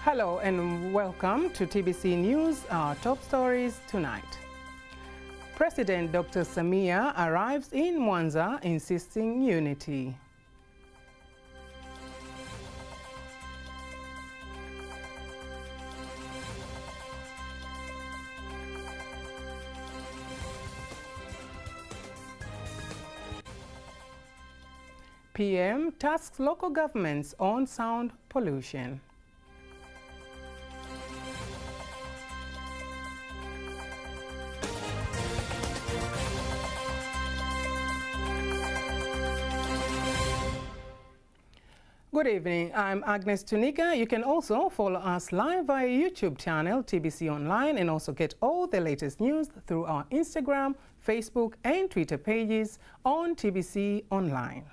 Hello and welcome to TBC News, our top stories tonight. President Dr. Samia arrives in Mwanza insisting unity. PM tasks local governments on sound pollution. Good evening, I'm Agnes Tunika. You can also follow us live via YouTube channel TBC Online and also get all the latest news through our Instagram, Facebook and Twitter pages on TBC Online.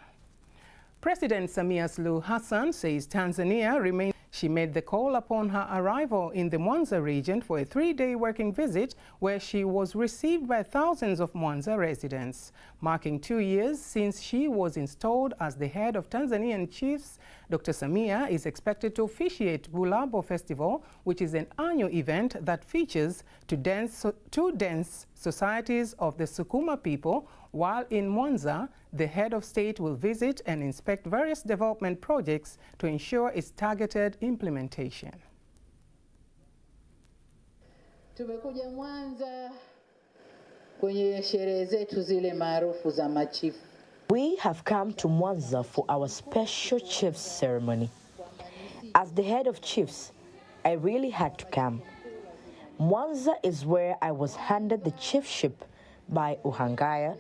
President Samia Suluhu Hassan says Tanzania remains. She made the call upon her arrival in the Mwanza region for a 3-day working visit where she was received by thousands of Mwanza residents. Marking 2 years since she was installed as the head of Tanzanian chiefs, Dr. Samia is expected to officiate Bulabo Festival, which is an annual event that features two dance societies of the Sukuma people. While in Mwanza, the head of state will visit and inspect various development projects to ensure its targeted implementation. Tumekuja Mwanza kwenye sherehe zetu zile maarufu za machifu. We have come to Mwanza for our special chiefs ceremony. As the head of chiefs, I really had to come. Mwanza is where I was handed the chiefship by Uhangaya.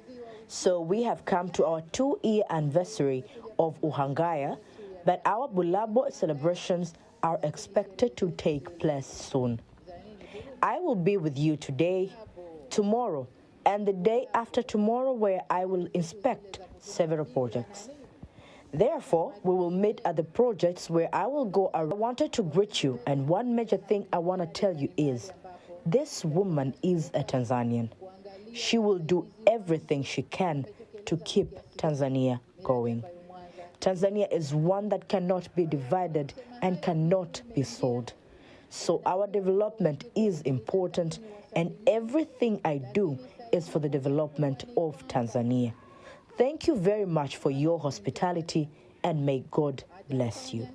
So we have come to our 2-year anniversary of Uhangaya, but our Bulabo celebrations are expected to take place soon. I will be with you today, tomorrow, and the day after tomorrow, where I will inspect several projects. Therefore, we will meet at the projects where I will go. I wanted to greet you, and one major thing I want to tell you is, this woman is a Tanzanian. She will do everything she can to keep Tanzania going. Tanzania is one that cannot be divided and cannot be sold. So our development is important, and everything I do is for the development of Tanzania. Thank you very much for your hospitality, and may God bless you.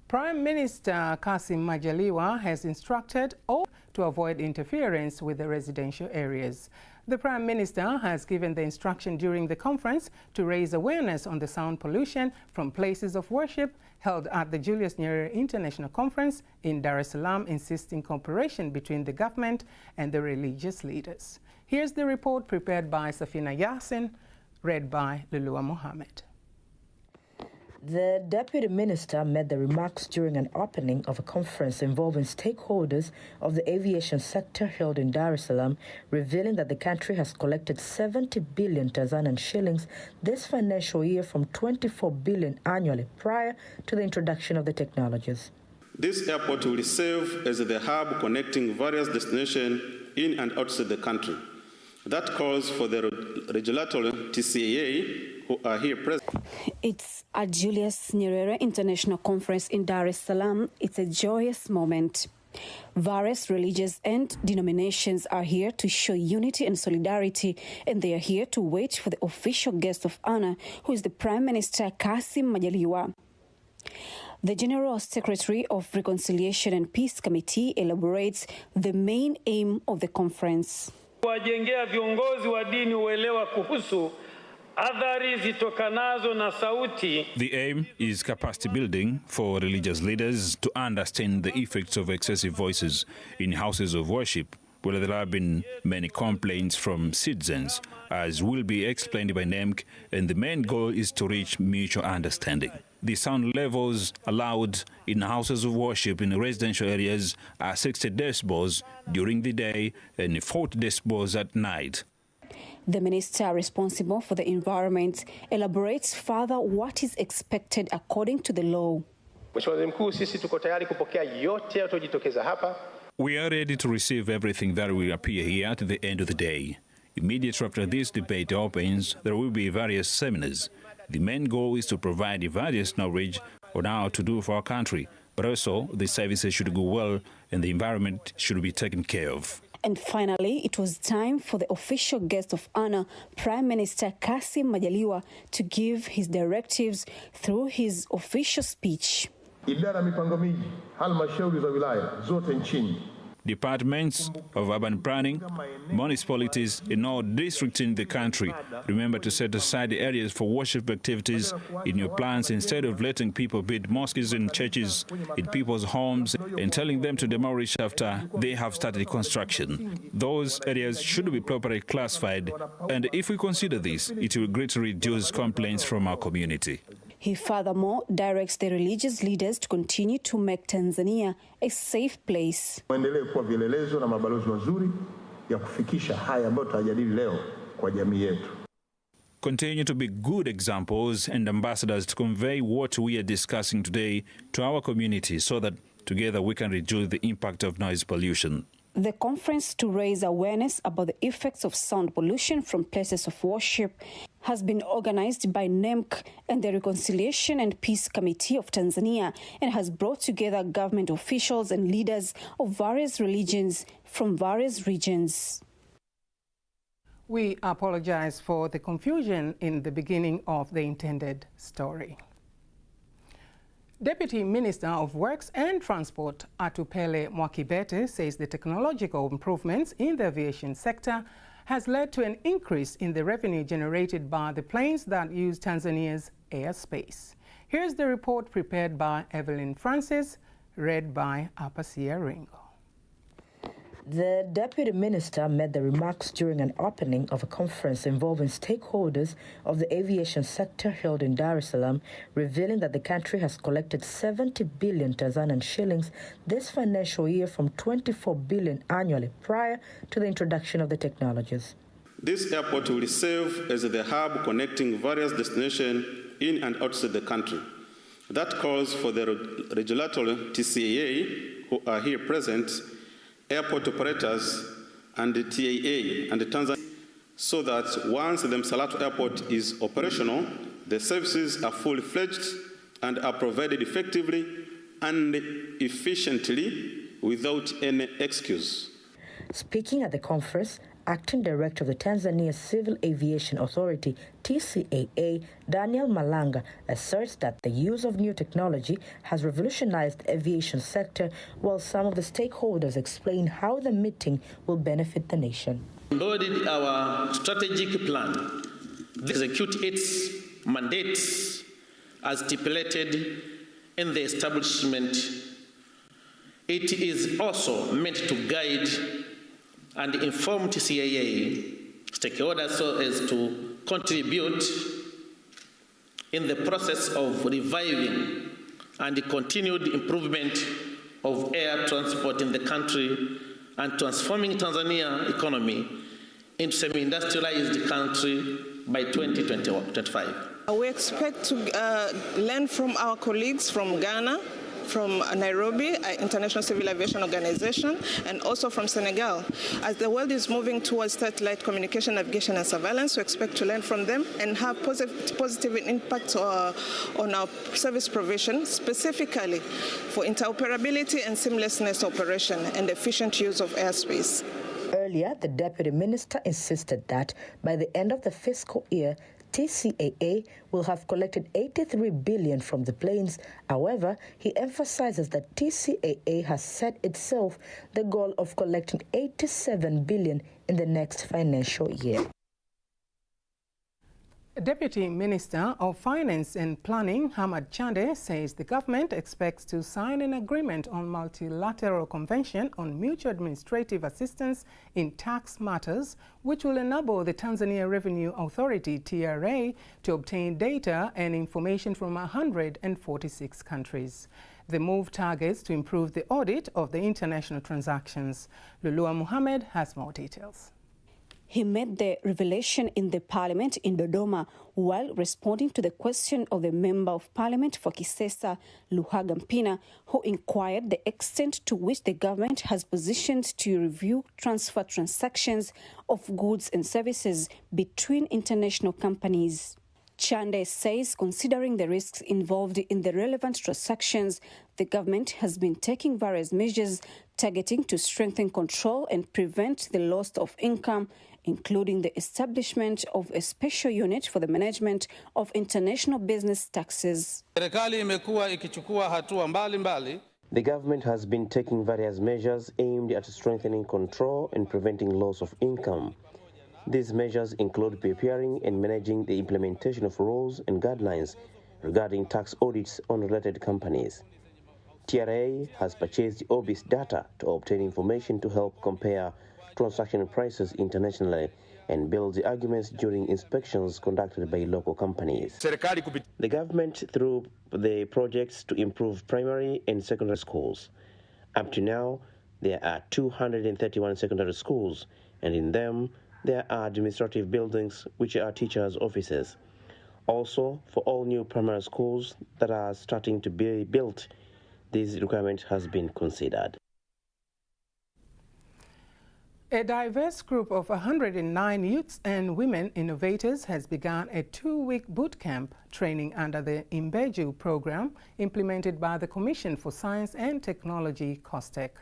Prime Minister Kassim Majaliwa has instructed all to avoid interference with the residential areas. The Prime Minister has given the instruction during the conference to raise awareness on the sound pollution from places of worship held at the Julius Nyerere International Conference in Dar es Salaam, insisting cooperation between the government and the religious leaders. Here's the report prepared by Safina Yassin, read by Lulua Mohammed. The Deputy Minister made the remarks during an opening of a conference involving stakeholders of the aviation sector held in Dar es Salaam, revealing that the country has collected 70 billion Tanzanian shillings this financial year from 24 billion annually prior to the introduction of the technologies. This airport will serve as the hub connecting various destinations in and outside the country. That calls for the regulatory TCAA who are here present. It's at Julius Nyerere International Conference in Dar es Salaam. It's a joyous moment. Various religions and denominations are here to show unity and solidarity, and they are here to wait for the official guest of honor, who is the Prime Minister Kassim Majaliwa. The General Secretary of Reconciliation and Peace Committee elaborates the main aim of the conference. Wajengea viongozi wa dini uelewa kuhusu athari zitokanazo na sauti. The aim is capacity building for religious leaders to understand the effects of excessive voices in houses of worship, where there have been many complaints from citizens, as will be explained by NEMC, and the main goal is to reach mutual understanding. The sound levels allowed in houses of worship in residential areas are 60 decibels during the day and 40 decibels at night. The minister responsible for the environment elaborates further what is expected according to the law. We are ready to receive everything that will appear here at the end of the day. Immediately after this debate opens, there will be various seminars. The main goal is to provide various knowledge on how to do for our country. But also, the services should go well and the environment should be taken care of. And finally, it was time for the official guest of honor, Prime Minister Kassim Majaliwa, to give his directives through his official speech. Idara mipango miji, halmashauri za wilaya zote nchini. Departments of urban planning, municipalities in all districts in the country, remember to set aside areas for worship activities in your plans instead of letting people build mosques and churches in people's homes and telling them to demolish after they have started construction. Those areas should be properly classified, and if we consider this, it will greatly reduce complaints from our community. He furthermore directs the religious leaders to continue to make Tanzania a safe place. Muendelee kuwa vielelezo na mabalozi wazuri ya kufikisha haya ambayo tutajadili leo kwa jamii yetu. Continue to be good examples and ambassadors to convey what we are discussing today to our community so that together we can reduce the impact of noise pollution. The conference to raise awareness about the effects of sound pollution from places of worship has been organized by NEMC and the Reconciliation and Peace Committee of Tanzania and has brought together government officials and leaders of various religions from various regions. We apologize for the confusion in the beginning of the intended story. Deputy Minister of Works and Transport Atupele Mwakibete says the technological improvements in the aviation sector has led to an increase in the revenue generated by the planes that use Tanzania's airspace. Here's the report prepared by Evelyn Francis, read by Apasia Ringo. The Deputy Minister made the remarks during an opening of a conference involving stakeholders of the aviation sector held in Dar es Salaam, revealing that the country has collected 70 billion Tanzanian shillings this financial year from 24 billion annually prior to the introduction of the technologies. This airport will serve as the hub connecting various destinations in and outside the country. That calls for the regulatory TCAA, who are here present, airport operators and the TAA and the Tanzania, so that once the Msalato Airport is operational, the services are fully fledged and are provided effectively and efficiently without any excuse. Speaking at the conference, Acting Director of the Tanzania Civil Aviation Authority, TCAA, Daniel Malanga, asserts that the use of new technology has revolutionized the aviation sector, while some of the stakeholders explain how the meeting will benefit the nation. Embodied our strategic plan to execute its mandates as stipulated in the establishment. It is also meant to guide and inform TCAA stakeholders so as to contribute in the process of reviving and continued improvement of air transport in the country and transforming Tanzania economy into semi-industrialized country by 2025. We expect to learn from our colleagues from Ghana, from Nairobi, International Civil Aviation Organization, and also from Senegal. As the world is moving towards satellite communication, navigation, and surveillance, we expect to learn from them and have positive impact on our service provision, specifically for interoperability and seamlessness operation and efficient use of airspace. Earlier, the Deputy Minister insisted that by the end of the fiscal year, TCAA will have collected 83 billion from the planes. However, he emphasizes that TCAA has set itself the goal of collecting 87 billion in the next financial year. Deputy Minister of Finance and Planning Hamad Chande says the government expects to sign an agreement on multilateral convention on mutual administrative assistance in tax matters, which will enable the Tanzania Revenue Authority, TRA, to obtain data and information from 146 countries. The move targets to improve the audit of the international transactions. Lulua Mohammed has more details. He made the revelation in the parliament in Dodoma while responding to the question of the Member of Parliament for Kisesa, Luhaga Mpina, who inquired the extent to which the government has positioned to review transfer transactions of goods and services between international companies. Chande says, considering the risks involved in the relevant transactions, the government has been taking various measures targeting to strengthen control and prevent the loss of income, including the establishment of a special unit for the management of international business taxes. The government has been taking various measures aimed at strengthening control and preventing loss of income. These measures include preparing and managing the implementation of rules and guidelines regarding tax audits on related companies. TRA has purchased OBIS data to obtain information to help compare transaction prices internationally and build the arguments during inspections conducted by local companies. The government, through the projects to improve primary and secondary schools. Up to now, there are 231 secondary schools, and in them, there are administrative buildings, which are teachers' offices. Also, for all new primary schools that are starting to be built, this requirement has been considered. A diverse group of 109 youths and women innovators has begun a 2-week boot camp training under the Imbejo program implemented by the Commission for Science and Technology, COSTECH,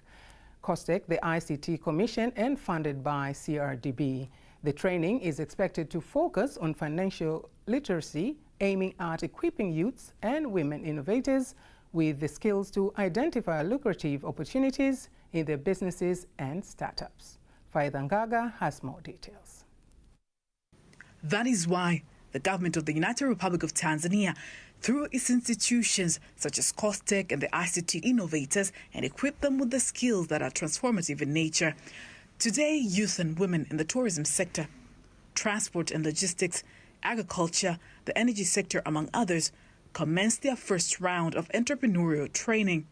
the ICT Commission, and funded by CRDB. The training is expected to focus on financial literacy, aiming at equipping youths and women innovators with the skills to identify lucrative opportunities in their businesses and startups. Faithangaga has more details. That is why the government of the United Republic of Tanzania, through its institutions such as COSTECH and the ICT innovators, and equip them with the skills that are transformative in nature. Today, youth and women in the tourism sector, transport and logistics, agriculture, the energy sector, among others, commenced their first round of entrepreneurial training.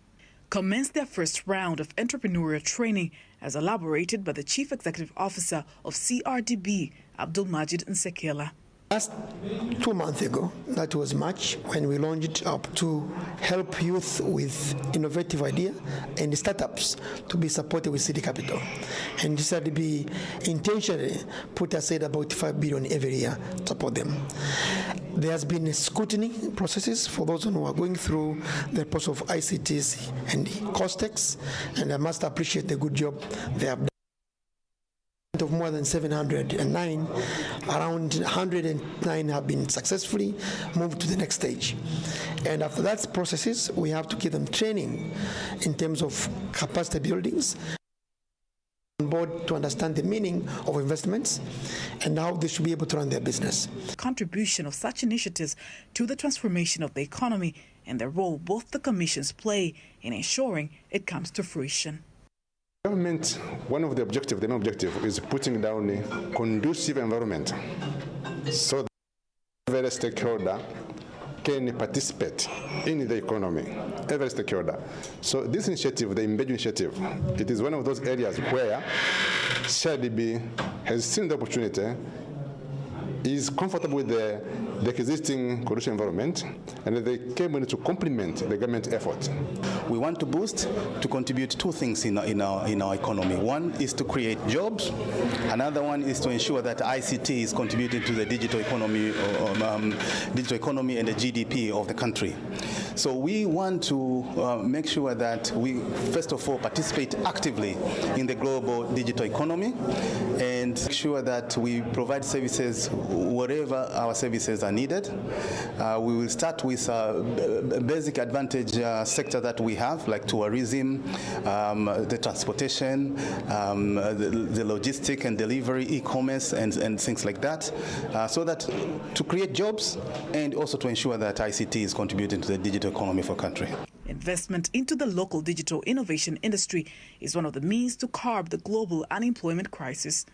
As elaborated by the Chief Executive Officer of CRDB, Abdul Majid Nsekela. Last 2 months ago, that was March, when we launched up to help youth with innovative ideas and startups to be supported with city capital. And CRDB intentionally put aside about 5 billion every year to support them. There has been scrutiny processes for those who are going through the process of ICTs and COSTECH, and I must appreciate the good job they have done. Of more than 709, around 109 have been successfully moved to the next stage. And after that processes, we have to give them training in terms of capacity buildings on board to understand the meaning of investments and how they should be able to run their business. Contribution of such initiatives to the transformation of the economy and the role both the commissions play in ensuring it comes to fruition. Government, one of the objectives, the main objective, is putting down a conducive environment so that every stakeholder can participate in the economy, every stakeholder. So this initiative, the Imbejo initiative, it is one of those areas where CRDB has seen the opportunity, is comfortable with the existing conducive environment, and they came in to complement the government effort. We want to boost, to contribute 2 things in our economy. One is to create jobs. Another one is to ensure that ICT is contributing to the digital economy and the GDP of the country. So we want to make sure that we, first of all, participate actively in the global digital economy and make sure that we provide services wherever our services are needed. We will start with a basic advantage sector that we have, like tourism, the transportation, the logistic and delivery, e-commerce, and things like that, so that to create jobs and also to ensure that ICT is contributing to the digital economy for the country. Investment into the local digital innovation industry is one of the means to curb the global unemployment crisis.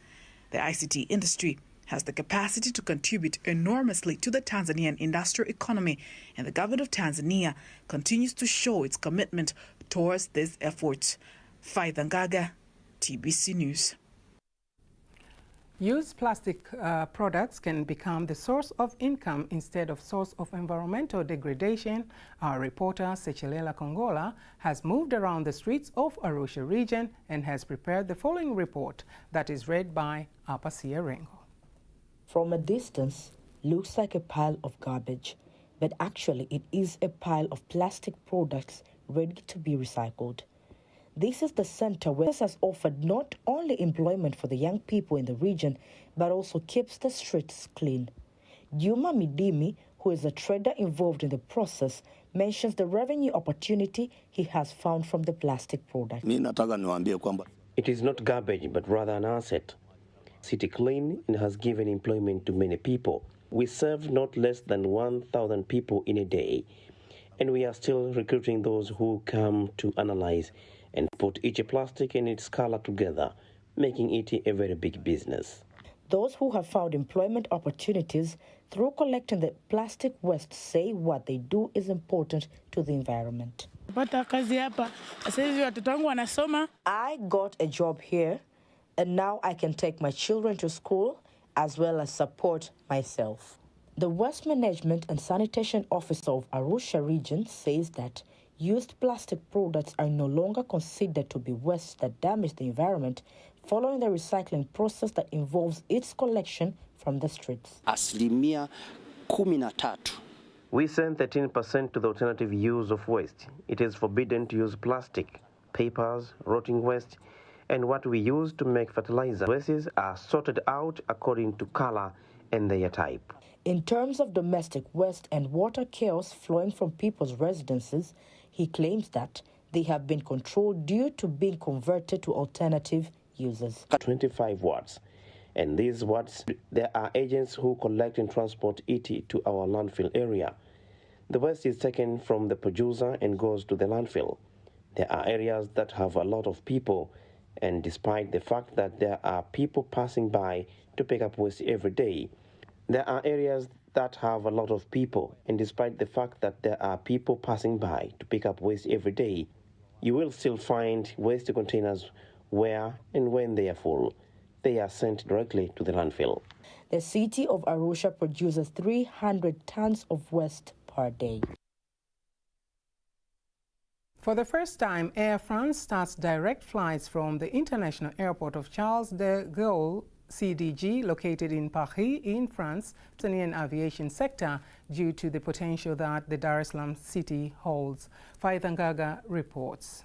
The ICT industry has the capacity to contribute enormously to the Tanzanian industrial economy, and the government of Tanzania continues to show its commitment towards this effort. Faithangaga, TBC News. Used plastic products can become the source of income instead of source of environmental degradation. Our reporter, Sechelela Kongola, has moved around the streets of Arusha region and has prepared the following report that is read by Apasia Rengo. From a distance, looks like a pile of garbage, but actually it is a pile of plastic products ready to be recycled. This is the center where this has offered not only employment for the young people in the region, but also keeps the streets clean. Juma Midimi, who is a trader involved in the process, mentions the revenue opportunity he has found from the plastic product. It is not garbage, but rather an asset. City Clean has given employment to many people. We serve not less than 1,000 people in a day, and we are still recruiting those who come to analyze and put each plastic and its color together, making it a very big business. Those who have found employment opportunities through collecting the plastic waste say what they do is important to the environment. I got a job here, and now I can take my children to school as well as support myself. The Waste Management and Sanitation Officer of Arusha region says that used plastic products are no longer considered to be waste that damage the environment, following the recycling process that involves its collection from the streets. We send 13% to the alternative use of waste. It is forbidden to use plastic, papers, rotting waste, and what we use to make fertilizer. Wastes are sorted out according to color and their type. In terms of domestic waste and water chaos flowing from people's residences, he claims that they have been controlled due to being converted to alternative uses. 25 wards. And these wards, there are agents who collect and transport it to our landfill area. The waste is taken from the producer and goes to the landfill. There are areas that have a lot of people, and despite the fact that there are people passing by to pick up waste every day, there are areas that have a lot of people, and despite the fact that there are people passing by to pick up waste every day, you will still find waste containers where and when they are full. They are sent directly to the landfill. The city of Arusha produces 300 tons of waste per day. For the first time, Air France starts direct flights from the international airport of Charles de Gaulle CDG, located in Paris, in France, Tanzanian aviation sector, due to the potential that the Dar es Salaam city holds. Faithangaga reports.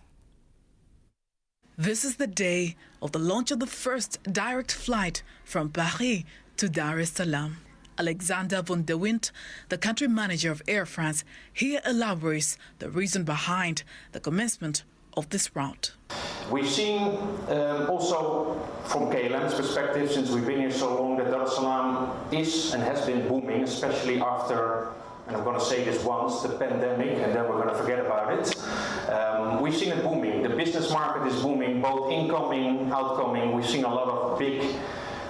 This is the day of the launch of the first direct flight from Paris to Dar es Salaam. Alexander von de Wint, the country manager of Air France, here elaborates the reason behind the commencement of this route. We've seen also from KLM's perspective, since we've been here so long, that Dar es Salaam is and has been booming, especially after, and I'm going to say this once, the pandemic, and then we're going to forget about it. We've seen it booming. The business market is booming, both incoming, outgoing. We've seen a lot of big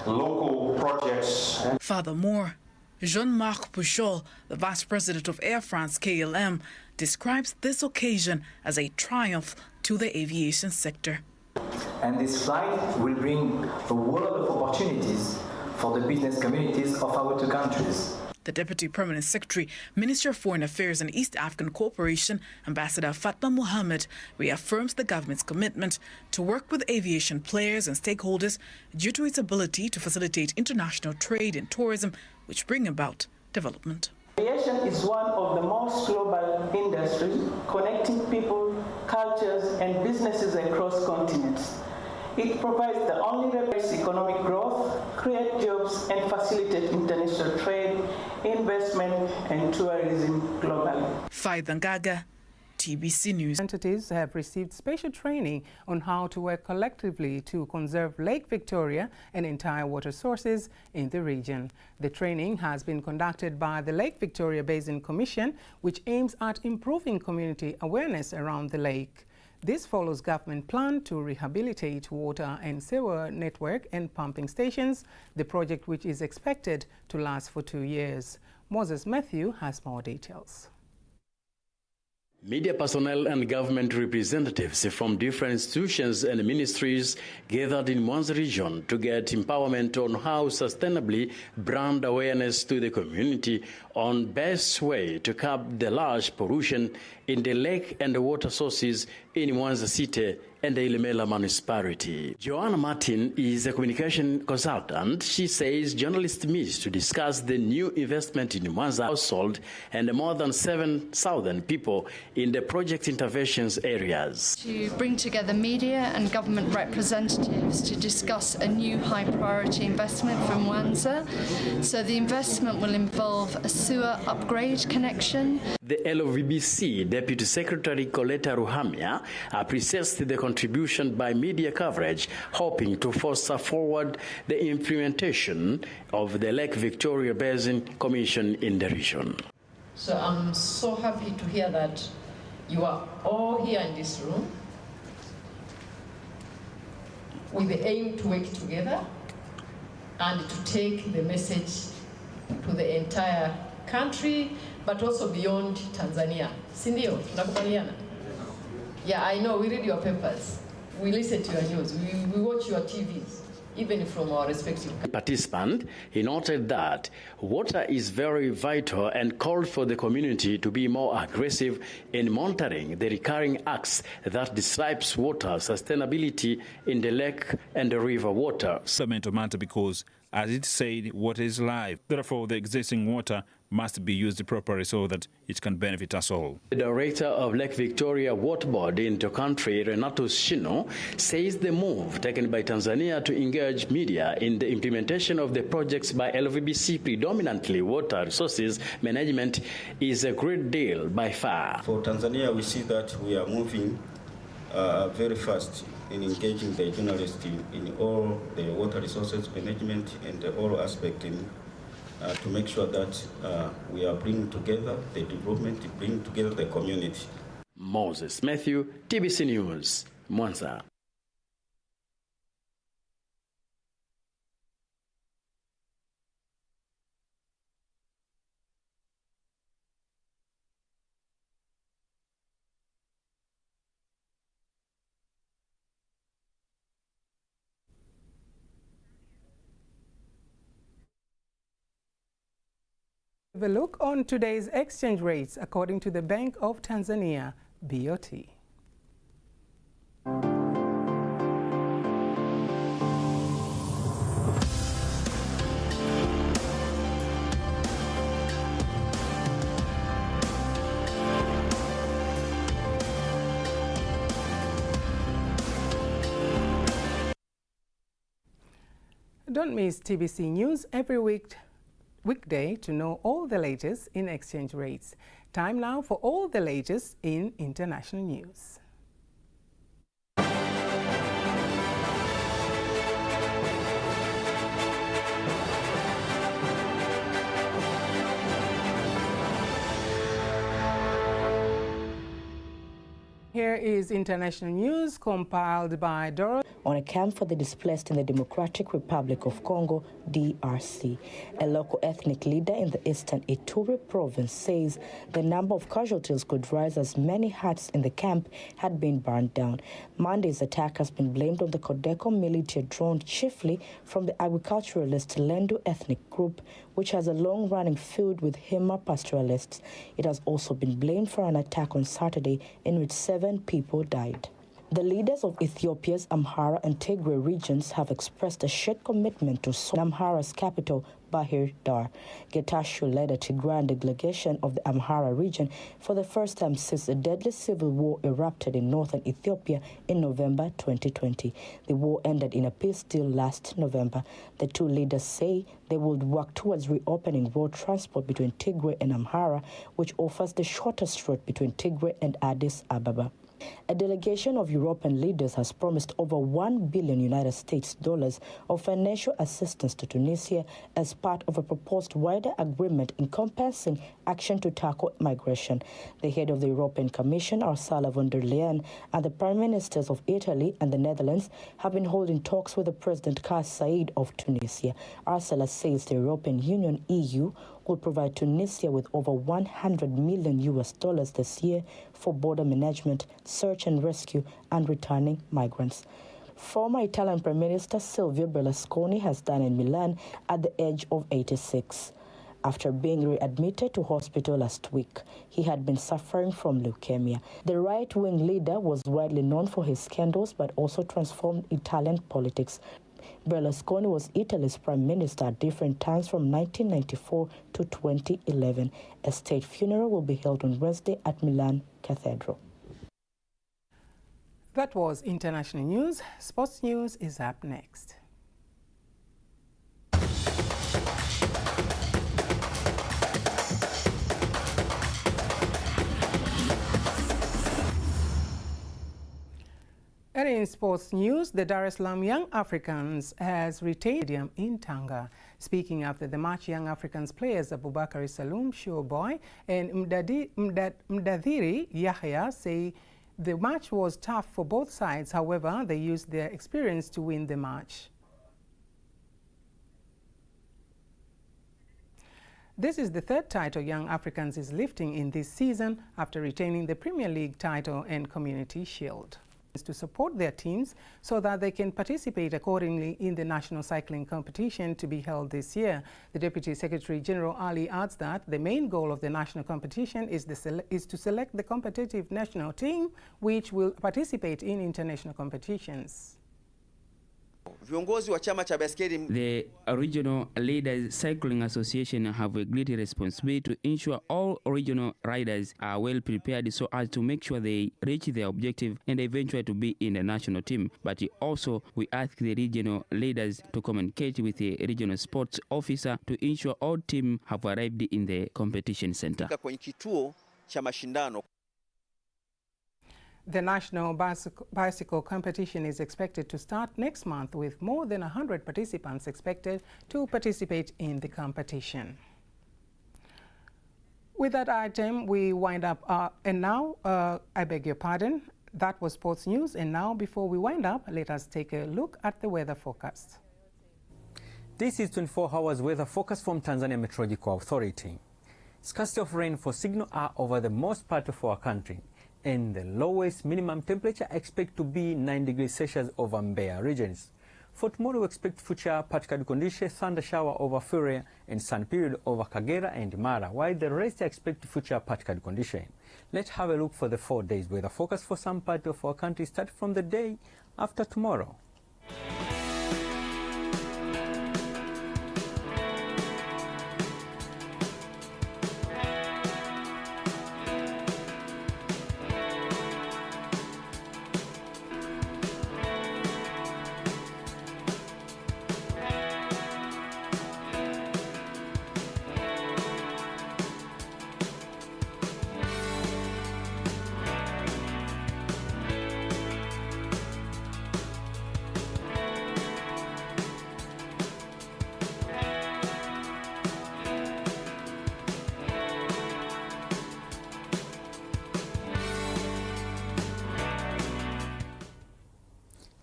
local projects. Furthermore, Jean-Marc Pouchol, the vice president of Air France KLM, describes this occasion as a triumph to the aviation sector. And this flight will bring a world of opportunities for the business communities of our two countries. The Deputy Permanent Secretary, Minister of Foreign Affairs and East African Cooperation, Ambassador Fatma Mohammed, reaffirms the government's commitment to work with aviation players and stakeholders due to its ability to facilitate international trade and tourism, which bring about development. Aviation is one of the most global industries, connecting people, cultures, and businesses across continents. It provides the only way to economic growth, create jobs, and facilitate international trade, investment, and tourism globally. Faithangaga, TBC News. Entities have received special training on how to work collectively to conserve Lake Victoria and entire water sources in the region. The training has been conducted by the Lake Victoria Basin Commission, which aims at improving community awareness around the lake. This follows government plan to rehabilitate water and sewer network and pumping stations, the project which is expected to last for 2 years. Moses Matthew has more details. Media personnel and government representatives from different institutions and ministries gathered in Mwanza region to get empowerment on how sustainably brand awareness to the community on best way to curb the large pollution in the lake and the water sources in Mwanza city and the Ilemela municipality. Joanna Martin is a communication consultant. She says journalists meet to discuss the new investment in Mwanza household and more than 7,000 people in the project interventions areas. To bring together media and government representatives to discuss a new high priority investment from Mwanza. So the investment will involve a sewer upgrade connection. The LOVBC Deputy Secretary Coletta Ruhamia appreciates the contribution by media coverage, hoping to foster forward the implementation of the Lake Victoria Basin Commission in the region. So I'm so happy to hear that you are all here in this room with the aim to work together and to take the message to the entire country, but also beyond Tanzania. Sindio, tunakubaliana? Yeah, I know, we read your papers, we listen to your news, we watch your TVs, even from our respective participant. He noted that water is very vital and called for the community to be more aggressive in monitoring the recurring acts that disrupts water sustainability in the lake and the river water. Fundamental matter because, as it said, water is life. Therefore, the existing water must be used properly so that it can benefit us all. The director of Lake Victoria Water Board in the country, Renato Shino, says the move taken by Tanzania to engage media in the implementation of the projects by LVBC, predominantly water resources management, is a great deal by far. For Tanzania, we see that we are moving very fast in engaging the journalists in all the water resources management and all aspects to make sure that we are bringing together the development, bringing together the community. Moses Matthew, TBC News, Mwanza. Have a look on today's exchange rates according to the Bank of Tanzania, BOT. Don't miss TBC News every weekday to know all the latest in exchange rates. Time now for all the latest in international news. Here is international news compiled by Doro. On a camp for the displaced in the Democratic Republic of Congo, DRC. A local ethnic leader in the eastern Ituri province says the number of casualties could rise as many huts in the camp had been burned down. Monday's attack has been blamed on the Codeco militia drawn chiefly from the agriculturalist Lendu ethnic group, which has a long-running feud with Hema pastoralists. It has also been blamed for an attack on Saturday in which 7 people died. The leaders of Ethiopia's Amhara and Tigray regions have expressed a shared commitment to solve Amhara's capital, Bahir Dar. Getachew led a Tigrayan delegation of the Amhara region for the first time since a deadly civil war erupted in northern Ethiopia in November 2020. The war ended in a peace deal last November. The two leaders say they would work towards reopening road transport between Tigray and Amhara, which offers the shortest route between Tigray and Addis Ababa. A delegation of European leaders has promised over $1 billion United States of financial assistance to Tunisia as part of a proposed wider agreement encompassing action to tackle migration. The head of the European Commission, Ursula von der Leyen, and the prime ministers of Italy and the Netherlands have been holding talks with the President Kais Saied of Tunisia. Ursula says the European Union, EU, will provide Tunisia with over $100 million this year for border management, search and rescue, and returning migrants. Former Italian Prime Minister Silvio Berlusconi has died in Milan at the age of 86. after being readmitted to hospital last week. He had been suffering from leukemia. The right-wing leader was widely known for his scandals but also transformed Italian politics. Berlusconi was Italy's prime minister at different times from 1994 to 2011. A state funeral will be held on Wednesday at Milan Cathedral. That was international news. Sports news is up next. And in sports news, the Dar es Salaam Young Africans has retained stadium in Tanga. Speaking after the match, Young Africans players Abubakar Salum Showboy and Mdadhiri Yahya say the match was tough for both sides. However, they used their experience to win the match. This is the third title Young Africans is lifting in this season after retaining the Premier League title and Community Shield. To support their teams so that they can participate accordingly in the national cycling competition to be held this year. The Deputy Secretary General Ali adds that the main goal of the national competition is to select the competitive national team which will participate in international competitions. The Regional Leaders Cycling Association have a great responsibility to ensure all regional riders are well prepared so as to make sure they reach their objective and eventually to be in the national team. But also we ask the regional leaders to communicate with the regional sports officer to ensure all teams have arrived in the competition center. The national bicycle competition is expected to start next month with more than 100 participants expected to participate in the competition. With that item, we wind up. And now, I beg your pardon, that was sports news. And now, before we wind up, let us take a look at the weather forecast. This is 24 hours weather forecast from Tanzania Meteorological Authority. Scarcity of rain for signal are over the most part of our country, and the lowest minimum temperature expected to be 9 degrees Celsius over Mbeya regions. For tomorrow, we expect future particle conditions, thunder shower over Furia and sun period over Kagera and Mara, while the rest expect future particle conditions. Let's have a look for the 4 days weather forecast for some part of our country, start from the day after tomorrow.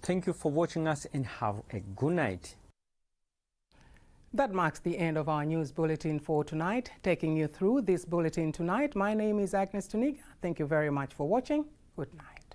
Thank you for watching us and have a good night. That marks the end of our news bulletin for tonight. Taking you through this bulletin tonight, my name is Agnes Tuniga. Thank you very much for watching. Good night.